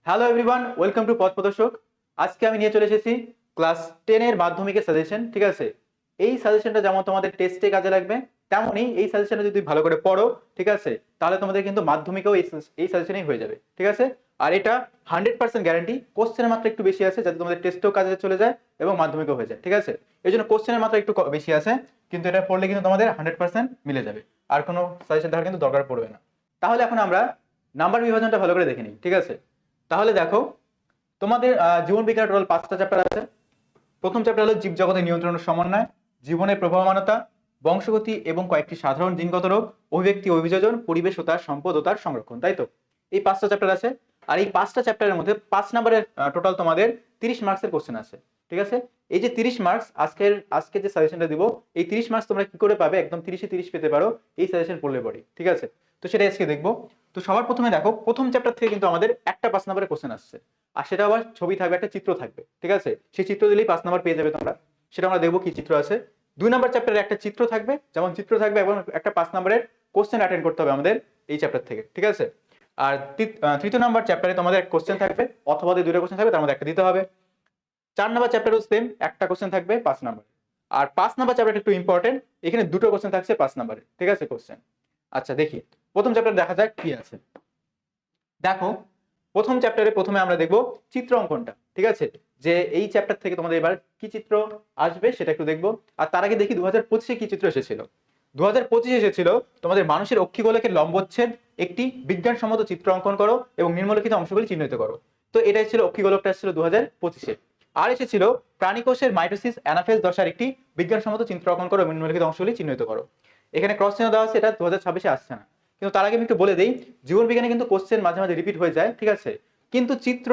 Hello everyone, welcome to পথ প্রদর্শক। আজকে আমি নিয়ে চলে এসেছি ক্লাস 10 এর মাধ্যমিকের সাজেশন। ঠিক আছে, এই সাজেশনটা যেমন তোমাদের টেস্টে কাজে লাগবে, তেমনই এই সাজেশনটা যদি ভালো করে পড়ো, ঠিক আছে, তাহলে তোমাদের কিন্তু মাধ্যমিকেও এই সাজেশনেই হয়ে যাবে। ঠিক আছে, আর এটা 100% গ্যারান্টি। কোশ্চেনের মাত্রা একটু বেশি আছে যাতে তোমাদের টেস্টেও কাজে চলে যায় এবং মাধ্যমিকও হয়ে যায়। ঠিক আছে, এই জন্য কোশ্চেনের মাত্রা একটু বেশি আছে, কিন্তু এটা পড়লে কিন্তু তোমাদের 100% মিলে যাবে, আর কোনো সাজেশন দেওয়ার কিন্তু দরকার পড়বে না। তাহলে এখন আমরা নাম্বার বিভাজনটা ভালো করে দেখে নিই। ঠিক আছে, তাহলে দেখো, তোমাদের জীবন বিজ্ঞান টোটাল 5টা চ্যাপ্টার আছে। প্রথম চ্যাপ্টার হলো জীবজগতের নিয়ন্ত্রণের সমন্বয়, জীবনের প্রবাহমানতা, বংশগতি এবং কয়েকটি সাধারণ জিনগত রোগ, অভিব্যক্তি ও অভিযোজন, পরিবেশ ও তার সম্পদ ও তার সংরক্ষণ। তাই তো, এই 5টা চ্যাপ্টার আছে। আর এই 5টা চ্যাপ্টারের মধ্যে 5 নম্বরের টোটাল তোমাদের 30 মার্কসের কোশ্চেন আছে। ঠিক আছে, এই যে 30 মার্কস আজকে যে সাজেশনটা দিব, এই 30 মার্কস তোমরা কি করে পাবে, একদম 30-এ 30 পেতে পারো এই সাজেশন পড়লে পড়ি। ঠিক আছে, তো সেটা আজকে দেখবো। তো সবার প্রথমে দেখো, প্রথম চ্যাপ্টার থেকে কিন্তু আমাদের একটা 5 নম্বরের কোশ্চেন আসছে, আর সেটা আবার ছবি থাকবে, একটা চিত্র থাকবে। ঠিক আছে, সেই চিত্র দিলেই 5 নম্বর পেয়ে যাবে তোমরা। সেটা আমরা দেখবো কি চিত্র আছে। 2 নম্বর চ্যাপ্টারে একটা চিত্র থাকবে, যেমন চিত্র থাকবে, এবং একটা 5 নম্বরের কোশ্চেন অ্যাটেন্ড করতে হবে আমাদের এই চ্যাপ্টার থেকে। ঠিক আছে, আর তৃতীয় নম্বর চ্যাপ্টারে তোমাদের একটা কোশ্চেন থাকবে, অথবা দুইটা কোশ্চেন থাকবে, তার মধ্যে একটা দিতে হবে। 4 নম্বর চ্যাপ্টারও সেম, একটা কোশ্চেন থাকবে 5 নম্বর। আর 5 নম্বর চ্যাপ্টারটা একটু ইম্পর্টেন্ট, এখানে দুটো কোশ্চেন থাকছে 5 নম্বরে। ঠিক আছে, কোশ্চেন। আচ্ছা দেখি, প্রথম চ্যাপ্টার দেখা যাক কি আছে। দেখো, প্রথম চ্যাপ্টারে প্রথমে আমরা দেখব চিত্র অঙ্কনটা। ঠিক আছে, যে এই চ্যাপ্টার থেকে তোমাদের এবার কি চিত্র আসবে সেটা একটু দেখবো। আর তার আগে দেখি 2025-এ কি চিত্র এসেছিল। 2025-এ এসেছিল তোমাদের মানুষের অক্ষিগোলকের লম্বচ্ছেদ একটি বিজ্ঞানসম্মত চিত্র অঙ্কন করো এবং নিম্নলিখিত অংশগুলি চিহ্নিত করো। তো এটাই ছিল, অক্ষিগোলকটা এসেছিল 2025-এ। আর এসেছিল প্রাণীকোষের মাইটোসিস অ্যানাফেজ দশার একটি বিজ্ঞানসম্মত চিত্র অঙ্কন করো এবং নিম্নলিখিত অংশগুলি চিহ্নিত করো। এখানে ক্রস চিহ্ন দেওয়া আছে, এটা 2026-এ আসছে না। কিন্তু তার আগে আমি একটু বলে দিই, জীবন বিজ্ঞানে কিন্তু কোশ্চেন মাঝে মাঝে রিপিট হয়ে যায়। ঠিক আছে, কিন্তু চিত্র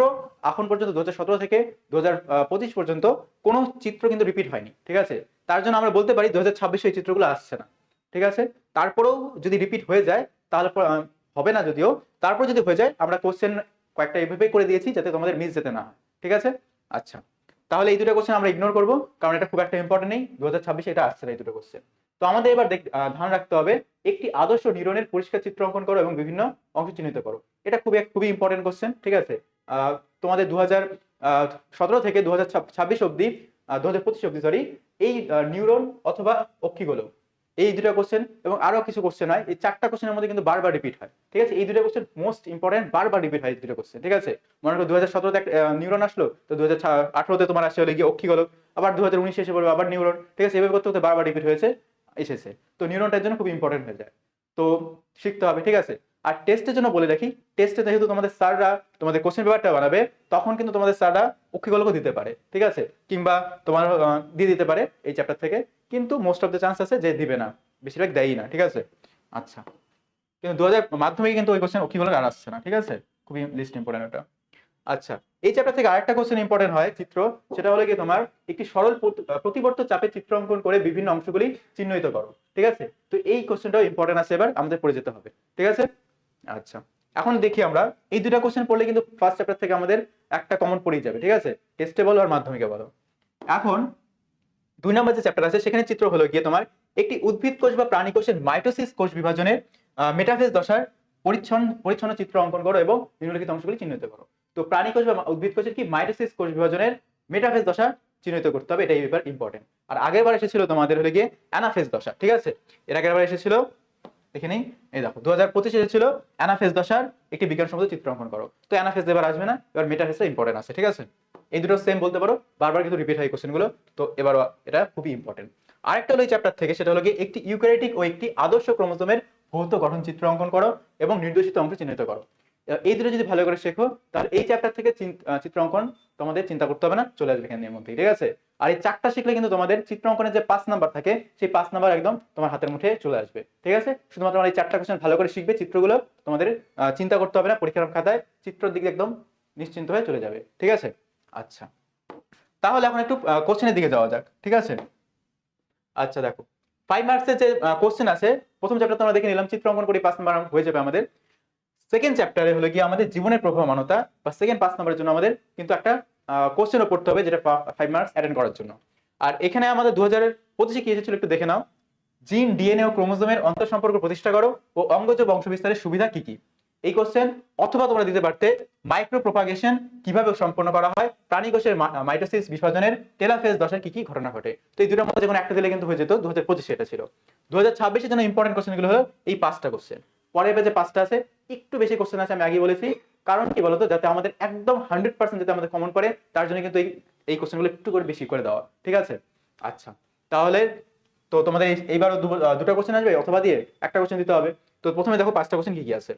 এখন পর্যন্ত 2017 থেকে 2025 পর্যন্ত কোনো চিত্র কিন্তু রিপিট হয়নি। ঠিক আছে, তার জন্য আমরা বলতে পারি 2026-এ এই চিত্রগুলো আসছে না। ঠিক আছে, তারপরেও যদি রিপিট হয়ে যায় তাহলে হবে না, যদিও তারপর যদি হয়ে যায় আমরা কোশ্চেন কয়েকটা এভাবেই করে দিয়েছি যাতে তোমাদের মিস যেতে না হয়। ঠিক আছে, আচ্ছা, তাহলে এই দুটো কোশ্চেন আমরা ইগনোর করবো, কারণ এটা খুব একটা ইম্পর্টেন্ট নেই। 2026-এ এটা আসছে না এই দুটো কোশ্চেন। তো আমাদের এবার ধ্যান রাখতে হবে, একটি আদর্শ নিউরনের পরিষ্কার চিত্র অঙ্কন করো এবং বিভিন্ন অংশ চিহ্নিত করো। এটা খুবই ইম্পর্টেন্ট কোশ্চেন। ঠিক আছে, তোমাদের 2017 থেকে 2026 অব্দি, 2025 অব্দি সরি, এই নিউরন অথবা অক্ষিগোলক, এই দুটো কোশ্চেন এবং আরো কিছু কোশ্চেন হয়, এই 4টা কোশ্চেনের মধ্যে কিন্তু বারবার রিপিট হয়। ঠিক আছে, এই দুটো কোশ্চেন মোস্ট ইম্পর্টেন্ট, বারবার রিপিট হয় এই দুটো কোশ্চেন। ঠিক আছে, মনে করো 2017-তে নিউরন আসলো, তো 2018-তে তোমার আসে হলে গিয়ে অক্ষিগোলক, আবার 2019-এ এসে পড়বে আবার নিউরন। ঠিক আছে, এভাবে করতে করতে বারবার রিপিট হয়েছে এসেছে। তো নিউরনটার জন্য খুব ইম্পর্টেন্ট হয়ে যায়, তো শিখতে হবে। ঠিক আছে, আর টেস্টের জন্য বলে রাখি, টেস্টে যেহেতু তোমাদের স্যাররা তোমাদের কোশ্চেন পেপারটা বানাবে, তখন কিন্তু তোমাদের স্যাররা অক্ষিগোলকও দিতে পারে। ঠিক আছে, কিংবা তোমার দিয়ে দিতে পারে এই চ্যাপ্টার থেকে, কিন্তু মোস্ট অফ দ্য চান্স আছে যে দিবে না, বেশিরভাগ দেয়ই না। ঠিক আছে, আচ্ছা, কিন্তু 2000 মাধ্যমিকে কিন্তু ওই কোশ্চেন অক্ষিগোলক আর আসছে না। ঠিক আছে, খুবই লিস্ট ইম্পর্টেন্ট এটা। আচ্ছা, এই চ্যাপ্টার থেকে আরেকটা কোশ্চেন ইম্পর্টেন্ট হয় চিত্র, সেটা হলো কি তোমার একটি সরল প্রতিবর্ত চাপের চিত্র অঙ্কন করে বিভিন্ন অংশগুলি চিহ্নিত করো। ঠিক আছে, তো এই কোশ্চেনটাও ইম্পর্টেন্ট আছে, এবার আমাদের পড়ে যেতে হবে। ঠিক আছে, আচ্ছা, এখন দেখি আমরা এই দুটা কোশ্চেন পড়লে কিন্তু ফার্স্ট চ্যাপ্টার থেকে আমাদের একটা কমন পড়েই যাবে। ঠিক আছে, টেস্টে বলো আর মাধ্যমিকে বলো। এখন 2 নম্বর যে চ্যাপ্টার আছে সেখানে চিত্র হলো গিয়ে তোমার একটি উদ্ভিদ কোষ বা প্রাণী কোষের মাইটোসিস কোষ বিভাজনের মেটাফেজ দশার পরিচ্ছন্ন চিত্র অঙ্কন করো এবং নিম্নলিখিত অংশগুলি চিহ্নিত করো। তো প্রাণী কোষ বা উদ্ভিদ কোষের কি মাইটোসিস কোষ বিভাজনের মেটাফেজ দশা চিহ্নিত করতে হবে, এটাই ব্যাপার ইম্পর্টেন্ট। আর আগের বার এসেছিল তোমাদের হলে গিয়ে অ্যানাফেজ দশা। ঠিক আছে, এর আগের বার এসেছিল, দেখে নেই, এই দেখো 2025 এসেছিল অ্যানাফেজ দশার একটি বিজ্ঞানসম্মত চিত্র অঙ্কন করো। তো অ্যানাফেজ এবার আসবে না, এবার মেটাফেজটা ইম্পর্টেন্ট আছে। ঠিক আছে, এই দুটো সেম বলতে পারো, বারবার কিন্তু রিপিট হয় কোশ্চেনগুলো, তো এবার এটা খুবই ইম্পর্টেন্ট। আরেকটা হলো এই চ্যাপ্টার থেকে, সেটা হলো কি একটি ইউক্যারিওটিক ও একটি আদর্শ ক্রোমোজোমের ভৌত গঠন চিত্র অঙ্কন করো এবং নির্দেশিত অংশ চিহ্নিত করো। এই দুটো যদি ভালো করে শেখো, তাহলে এই চ্যাপ্টার থেকে চিত্র অঙ্কন তোমাদের চিন্তা করতে হবে না, চলে আসবে এখানের মধ্যে। ঠিক আছে, আর এই 4টা শিখলে কিন্তু তোমাদের চিত্র অঙ্কনের যে 5 নাম্বার থাকে, সেই 5 নাম্বার একদম তোমার হাতের মুঠে চলে আসবে। ঠিক আছে, শুধুমাত্র তোমার এই 4টা কোশ্চেন ভালো করে শিখবে, চিত্রগুলো তোমাদের চিন্তা করতে হবে না, পরীক্ষার খাতায় চিত্রের দিকে একদম নিশ্চিন্ত হয়ে চলে যাবে। ঠিক আছে, আচ্ছা, তাহলে এখন একটু কোশ্চেনের দিকে যাওয়া যাক। ঠিক আছে, আচ্ছা দেখো, 5 মার্কসের যে কোশ্চেন আছে, প্রথম চ্যাপ্টার তোমরা দেখে নিলাম, চিত্র অঙ্কন করে 5 নাম্বার হয়ে যাবে আমাদের। সেকেন্ড চ্যাপ্টারে হলো কি আমাদের জীবনের প্রভাবমানতা, বা সেকেন্ড 5 নম্বরের জন্য আমাদের কিন্তু একটা কোশ্চেনও পড়তে হবে, যেটা 5 মার্কস অ্যাটেন্ড করার জন্য। আর এখানে আমাদের 2025-এ কি এসেছিল একটু দেখে নাও, জিন, ডিএনএ ও ক্রোমোজোমের অন্তঃসম্পর্ক প্রতিষ্ঠা করো ও অঙ্গজ বংশ বিস্তারের সুবিধা কি কি। এই কোশ্চেন, অথবা তোমরা দিতে পারতে মাইক্রো প্রপাগেশন কিভাবে সম্পন্ন করা হয়, প্রাণী কোষের মাইটোসিস বিভাজনের টেলোফেজ দশায় কি কি ঘটনা ঘটে। তো এই দুটোর মধ্যে যখন একটা দিলে কিন্তু হয়ে যেত। 2025 এটা ছিল। 2026 জন্য ইম্পর্টেন্ট কোশ্চেন গুলো হলো এই 5টা কোশ্চেন। পরের পেজে 5টা আছে, একটু বেশি কোশ্চেন আছে, আমি আগে বলেছি। কারণ কি বলতো, যাতে আমাদের একদম 100% যাতে আমাদের কমন পড়ে, তার জন্য কিন্তু এই কোশ্চেনগুলো একটু করে বেশি করে দেওয়া, ঠিক আছে। আচ্ছা, তাহলে তো তোমাদের এইবারও দুটো কোশ্চেন আসবে, অথবা দিয়ে একটা কোশ্চেন দিতে হবে। তো প্রথমে দেখো 5টা কোশ্চেন কি কি আছে।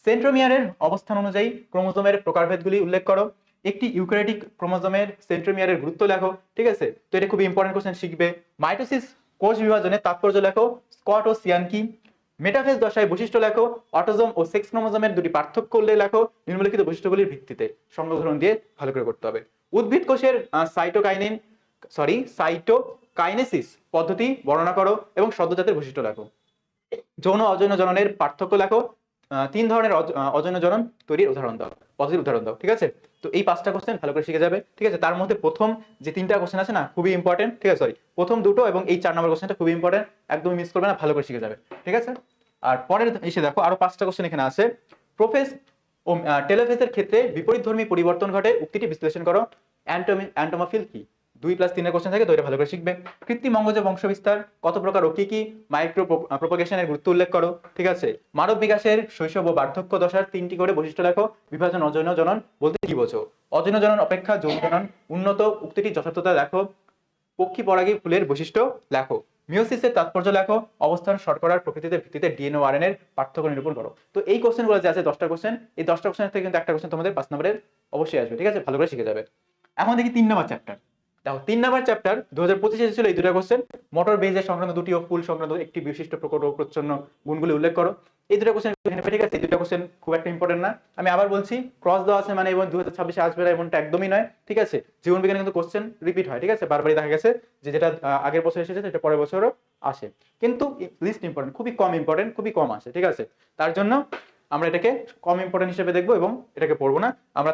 সেন্ট্রোমিয়ারের অবস্থান অনুযায়ী ক্রোমোজোমের প্রকারভেদগুলি উল্লেখ করো। একটি ইউক্যারিওটিক ক্রোমোজোমের সেন্ট্রোমিয়ারের গুরুত্ব লেখো, ঠিক আছে। তো এটা খুব ইম্পর্টেন্ট কোশ্চেন, শিখবে। মাইটোসিস কোষ বিভাজনের তাৎপর্য লেখো। স্কট ও সিয়ান কি। মেটাফেজ দশায় বৈশিষ্ট্য লেখো। অটোজোম ও সেক্স ক্রোমোজোমের দুটি পার্থক্য উল্লেখ লেখো। নিম্নলিখিত বৈশিষ্ট্যগুলির ভিত্তিতে সংজ্ঞা উদাহরণ দিয়ে ভালো করে করতে হবে। উদ্ভিদ কোষের সাইটোকাইনেসিস পদ্ধতি বর্ণনা করো এবং সদ্যজাতের বৈশিষ্ট্য লেখো। যৌন অযৌন জননের পার্থক্য লেখো। 3 ধরনের অযৌন জনন তৈরির উদাহরণ দাও, পদ্ধতির উদাহরণ দাও, ঠিক আছে। তো এই 5টা কোশ্চেন ভালো করে শিখে যাবে, ঠিক আছে। তার মধ্যে প্রথম যে 3টা কোশ্চেন আছে না, খুবই ইম্পর্টেন্ট, ঠিক আছে। সরি, প্রথম দুটো এবং এই 4 নম্বর কোশ্চেনটা খুবই ইম্পর্টেন্ট, একদম মিস করবে না, ভালো করে শিখে যাবে, ঠিক আছে। আর পরের এসে দেখো আরো 5টা কোশ্চেন এখানে আছে। প্রোফেজ ও টেলোফেজের ক্ষেত্রে বিপরীতধর্মী পরিবর্তন ঘটে, উক্তিটি বিশ্লেষণ করো। অ্যান্টোমোফিল কি। 2+3 কোশ্চেন থাকে, তো এটা ভালো করে শিখবে। কৃত্রিম অঙ্গজ বংশবিস্তার কত প্রকার ও কি কি। মাইক্রো প্রোপাগেশনের গুরুত্ব উল্লেখ করো, ঠিক আছে। মানব বিকাশের শৈশব ও বার্ধক্য দশার 3টি করে বৈশিষ্ট্য লেখো। বিভাজন অযৌন জনন বলতে কি বোঝো। অযৌন জনন অপেক্ষা যৌন জনন উন্নত, উক্তিটি যথার্থতা লেখো। পক্ষী পরাগী ফুলের বৈশিষ্ট্য লেখো। মিওসিসের তাৎপর্য লেখো। অবস্থান শর্করার প্রকৃতিতে ভিত্তিতে ডিএনএ ও আরএনএর পার্থক্য নিরূপণ করো। তো এই কোশ্চেনগুলো যে আছে 10টা কোশ্চেন, এই 10টা কোশ্চেন থেকে কিন্তু একটা কোশ্চেন তোমাদের 5 নম্বরের অবশ্যই আসবে, ঠিক আছে, ভালো করে শিখে যাবে। এখন দেখি 3 নম্বর চ্যাপ্টার। দেখো 3 নম্বর চ্যাপ্টার 2025 এসেছিল এই দুটো কোশ্চেন। মোটর বেজের সংক্রান্ত দুটি ও ফুল সংক্রান্ত একটি বিশিষ্ট প্রকট ও প্রচ্ছন্ন গুণগুলি উল্লেখ করো। এই দুটো কোশ্চেন এখানে, ঠিক আছে। এই দুটো কোশ্চেন খুব একটা ইম্পর্টেন্ট না। আমি আবার বলছি, ক্রস দেওয়া আছে মানে এবং 2026 আসবে না এমনটা একদমই নয়, ঠিক আছে। জীবন বিজ্ঞানে কিন্তু কোশ্চেন রিপিট হয়, ঠিক আছে। বারবারই দেখা গেছে যে যেটা আগের বছর এসেছে সেটা পরের বছরও আসে, কিন্তু লিস্ট ইম্পর্টেন্ট, খুবই কম ইম্পর্টেন্ট, খুবই কম আসে, ঠিক আছে। তার জন্য আমরা এটাকে কম ইম্পর্টেন্ট হিসেবে দেখবো এবং এটাকে পড়বো না আমরা।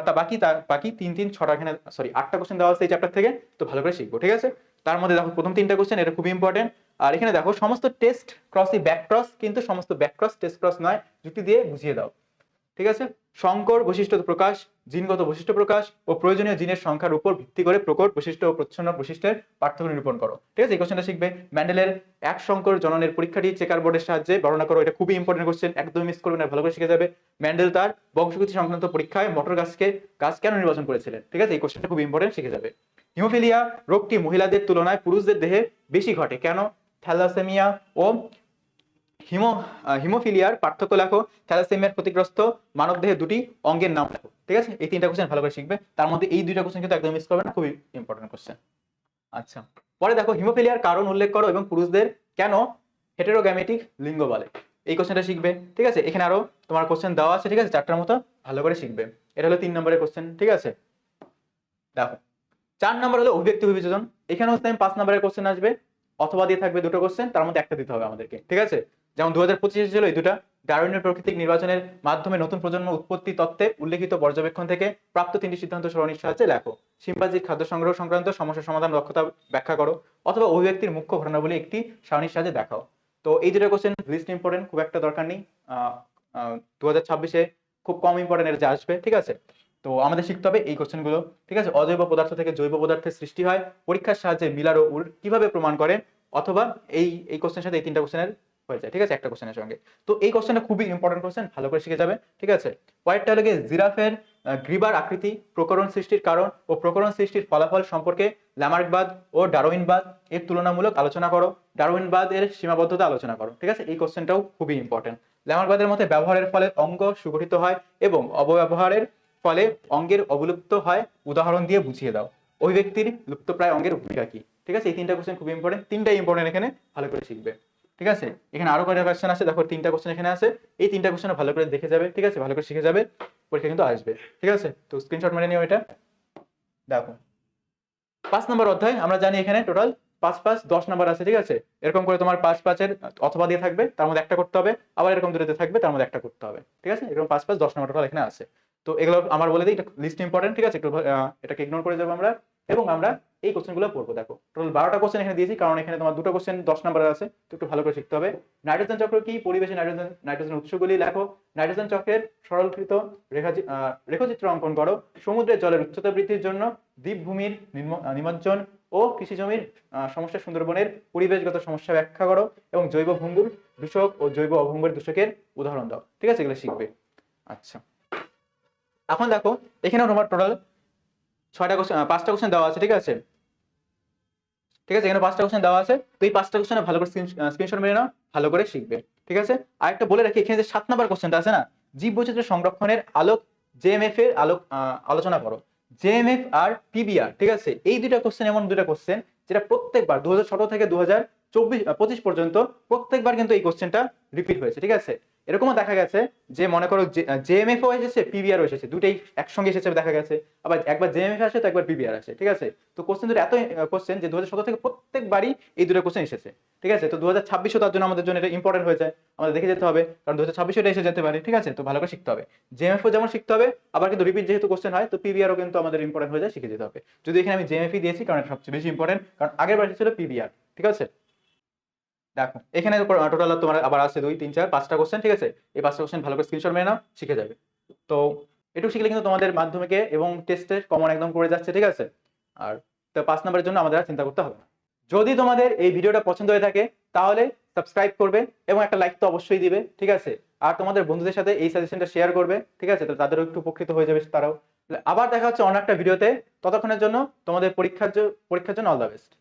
বাকি 3-3-6টা এখানে, সরি 8টা কোশ্চেন দেওয়া আছে এই চ্যাপ্টার থেকে, তো ভালো করে শিখবো, ঠিক আছে। তার মধ্যে দেখো প্রথম 3টা কোশ্চেন, এটা খুবই ইম্পর্টেন্ট। আর এখানে দেখো সমস্ত টেস্ট ক্রসই ব্যাক ক্রস, কিন্তু সমস্ত ব্যাক ক্রস টেস্ট ক্রস নয়, যুক্তি দিয়ে বুঝিয়ে দাও, ঠিক আছে। সংকর বৈশিষ্ট্য প্রকাশ, জিনগত বৈশিষ্ট্য প্রকাশ ও প্রয়োজনীয় জিনের সংখ্যার উপর ভিত্তি করে প্রকট বৈশিষ্ট্য ও প্রচ্ছন্ন বৈশিষ্ট্যের পার্থক্য নিরূপণ করো, ঠিক আছে। এই কোশ্চেনটা শিখবে। ম্যান্ডেলের এক সংকর জননের পরীক্ষাটি চেকার বোর্ডের সাহায্যে বর্ণনা করো। এটা খুবই ইম্পর্টেন্ট কোশ্চেন, একদম মিস করবে না, ভালো করে শিখে যাবে। ম্যান্ডেল তার বংশগতি সংক্রান্ত পরীক্ষায় মটর গাছ কেন নির্বাচন করেছিলেন, ঠিক আছে। এই কোশ্চেনটা খুব ইম্পর্টেন্ট, শিখে যাবে। হিমোফিলিয়া রোগটি মহিলাদের তুলনায় পুরুষদের দেহে বেশি ঘটে, কেন। থ্যালাসেমিয়া ও হিমোফিলিয়ার পার্থক্য লেখো। থ্যালাসেমিয়ার ক্ষতিগ্রস্ত মানবদেহে দুটি অঙ্গের নাম লেখো, ঠিক আছে। এই 3টা কোশ্চেন ভালো করে শিখবে। তার মধ্যে এই 2টা কোশ্চেন কিন্তু একদম মিস করবে না, খুবই ইম্পর্টেন্ট কোশ্চেন। আচ্ছা, পরে দেখো হিমোফিলিয়ার কারণ উল্লেখ করো এবং পুরুষদের কেন হেটেরোগ্যামেটিক লিঙ্গ বলে। এই কোশ্চেনটা শিখবে, ঠিক আছে। এখানে আরো তোমার কোশ্চেন দেওয়া আছে, ঠিক আছে, 4টার মতো, ভালো করে শিখবে। এটা হলো 3 নম্বরের কোশ্চেন, ঠিক আছে। দেখো 4 নম্বর হলো অভিব্যক্তি বিভাজন। এখানেও সেম 5 নম্বরের কোশ্চেন আসবে, অথবা দিয়ে থাকবে দুটো কোশ্চেন, তার মধ্যে একটা দিতে হবে আমাদেরকে, ঠিক আছে। যেমন 2025 ছিল এই দুটা। ডারউইনের প্রাকৃতিক নির্বাচনের মাধ্যমে নতুন প্রজন্ম উৎপত্তি তত্ত্বে উল্লেখিত পর্যবেক্ষণ থেকে প্রাপ্ত 3টি সিদ্ধান্ত সরণির সাহায্যে লেখো। শিম্পাঞ্জির খাদ্য সংগ্রহ সংক্রান্ত সমস্যা সমাধান দক্ষতা ব্যাখ্যা করো, অথবা অভিব্যক্তির মুখ্য ঘটনাবলী একটি সারণীর সাহায্যে দেখাও। তো এই দুটো কোশ্চেন লিস্ট ইম্পর্টেন্ট, খুব একটা দরকার নেই। 2026-এ খুব কম ইম্পর্টেন্ট এর যে আসবে, ঠিক আছে। তো আমাদের শিখতে হবে এই কোশ্চেনগুলো, ঠিক আছে। অজৈব পদার্থ থেকে জৈব পদার্থের সৃষ্টি হয়, পরীক্ষার সাহায্যে মিলার ও উড কিভাবে প্রমাণ করে, অথবা এই কোশ্চেনের সাথে এই 3টা কোশ্চেনের হয়ে যায়, ঠিক আছে, একটা কোশ্চেনের সঙ্গে। তো এই কোশ্চেনটা খুবই ইম্পর্টেন্ট কোশ্চেন, ভালো করে শিখে যাবে, ঠিক আছে। পরেরটা হলো জিরাফের গ্রীবার আকৃতি, প্রকরণ সৃষ্টির কারণ ও প্রকরণ সৃষ্টির ফলাফল সম্পর্কে ল্যামার্কবাদ ও ডারউইনবাদ এর তুলনামূলক আলোচনা করো। ডারউইনবাদ এর সীমাবদ্ধতা আলোচনা করো, ঠিক আছে। এই কোশ্চেনটাও খুবই ইম্পর্টেন্ট। ল্যামার্কবাদের মতে ব্যবহারের ফলে অঙ্গ সুগঠিত হয় এবং অপব্যবহারের ফলে অঙ্গের অবলুপ্ত হয়, উদাহরণ দিয়ে বুঝিয়ে দাও। অভিব্যক্তির লুপ্তপ্রায় অঙ্গের ভূমিকা কি, ঠিক আছে। এই 3টা কোশ্চেন খুব ইম্পর্টেন্ট, 3টাই ইম্পর্টেন্ট, এখানে ভালো করে শিখবে, ঠিক আছে। এখানে আরো কয়টা কোশ্চেন আছে, দেখো 3টা কোশ্চেন এখানে আছে। এই 3টা কোশ্চেন ভালো করে দেখে যাবে, ঠিক আছে, ভালো করে শিখে যাবে, পরীক্ষা কিন্তু আসবে, ঠিক আছে। তো স্ক্রিনশট মেরে নিও এটা। দেখো 5 নম্বর অধ্যায়, আমরা জানি এখানে টোটাল 5-5-10 নম্বর আছে, ঠিক আছে। এরকম করে তোমার 5-5-এর অথবা দিয়ে থাকবে, তার মধ্যে একটা করতে হবে, আবার এরকম দুটোতে থাকবে, তার মধ্যে একটা করতে হবে, ঠিক আছে। এরকম 5-5-10 নম্বর টোটাল এখানে আছে। তো এগুলো আমার বলে দিই, এটা লিস্ট ইম্পর্টেন্ট, ঠিক আছে। একটু এটাকে ইগনোর করে যাবো আমরা। এবং আমরা এই কোশ্চেনগুলো পড়বো। দেখো টোটাল 12টা কোশ্চেন এখানে দিয়েছি, কারণ এখানে তোমার দুটো কোশ্চেন 10 নম্বরের আছে, তো একটু ভালো করে শিখতে হবে। নাইট্রোজেন চক্র কি, পরিবেশে নাইট্রোজেন উৎসগুলি লেখো, নাইট্রোজেন চক্রের সরলীকৃত রেখাচিত্র অঙ্কন করো, সমুদ্রের জলের উচ্চতা বৃদ্ধির জন্য দ্বীপভূমির নিমজ্জন ও কৃষি জমির সমস্যা, সুন্দরবনের পরিবেশগত সমস্যা ব্যাখ্যা করো, এবং জৈব ভঙ্গুর দূষক ও জৈব অভঙ্গুর দূষকের উদাহরণ দাও। ঠিক আছে, এগুলো শিখবে। আচ্ছা, এখন দেখো এখানে তোমার টোটাল 5টা কোশ্চেন দেওয়া আছে। ঠিক আছে, এখানে 5টা কোশ্চেন দেওয়া আছে, তো এই 5টা কোশ্চেনে ভালো করে স্ক্রিনশট মেরে নাও, ভালো করে শিখবে। ঠিক আছে, আর একটা বলে রাখি, এখানে যে 7 নম্বর কোশ্চেনটা আছে না, জীব বৈচিত্র্য সংরক্ষণের আলোক জেএমএফ এর আলোচনা করো। জেএমএফ আর পিবিআর, ঠিক আছে, এই দুইটা কোশ্চেন এমন দুইটা কোশ্চেন যেটা প্রত্যেকবার 2017 থেকে 2025 পর্যন্ত প্রত্যেকবার কিন্তু এই কোশ্চেনটা রিপিট হয়েছে। ঠিক আছে, এরকমও দেখা গেছে যে মনে করো জেএমএফ ও এসেছে, পিবিআর এসেছে, দুটোই একসঙ্গে এসেছে দেখা গেছে, আবার একবার জেএমএফ আসে তো একবার পিবিআর আসে। ঠিক আছে, তো কোশ্চেন দুটো এত কোশ্চেন যে 2017 থেকে প্রত্যেকবারই এই দুটো কোশ্চেন এসেছে। ঠিক আছে, তো 2026 তার জন্য আমাদের জন্য এটা ইম্পর্টেন্ট হয়ে যায়, আমাদের দেখে যেতে হবে, কারণ 2026 এটা এসে যেতে পারে। ঠিক আছে, তো ভালো করে শিখতে হবে, জেএমএফ ও যেমন শিখতে হবে, আবার কিন্তু রিপিট যেহেতু কোশ্চেন হয়, তো পিবিআরও কিন্তু আমাদের ইম্পর্টেন্ট হয়ে যায়, শিখে যেতে হবে। যদি এখানে আমি জেএমএফ দিয়েছি কারণ এটা সবচেয়ে বেশি ইম্পর্টেন্ট, কারণ আগের বার ছিল পিবিআর। ঠিক আছে, দেখো এখানে টোটাল তোমার আবার আছে 2 3 4 5টা কোশ্চেন। ঠিক আছে, এই 5টা কোশ্চেন ভালো করে স্ক্রিনশট মেরে নাও, শিখে যাবে। তো একটু শিখলে কিন্তু তোমাদের মাধ্যমিকে এবং টেস্টে কমন একদম করে যাচ্ছে। ঠিক আছে, আর তো 5 নম্বরের জন্য আমাদের আর চিন্তা করতে হবে না। যদি তোমাদের এই ভিডিওটা পছন্দ হয়ে থাকে তাহলে সাবস্ক্রাইব করবে এবং একটা লাইক তো অবশ্যই দিবে। ঠিক আছে, আর তোমাদের বন্ধুদের সাথে এই সাজেশনটা শেয়ার করবে। ঠিক আছে, তো তাদেরও একটু উপকৃত হয়ে যাবে তারাও। আবার দেখা হচ্ছে অন্য একটা ভিডিওতে, ততক্ষণের জন্য তোমাদের পরীক্ষার জন্য অল দ্য বেস্ট।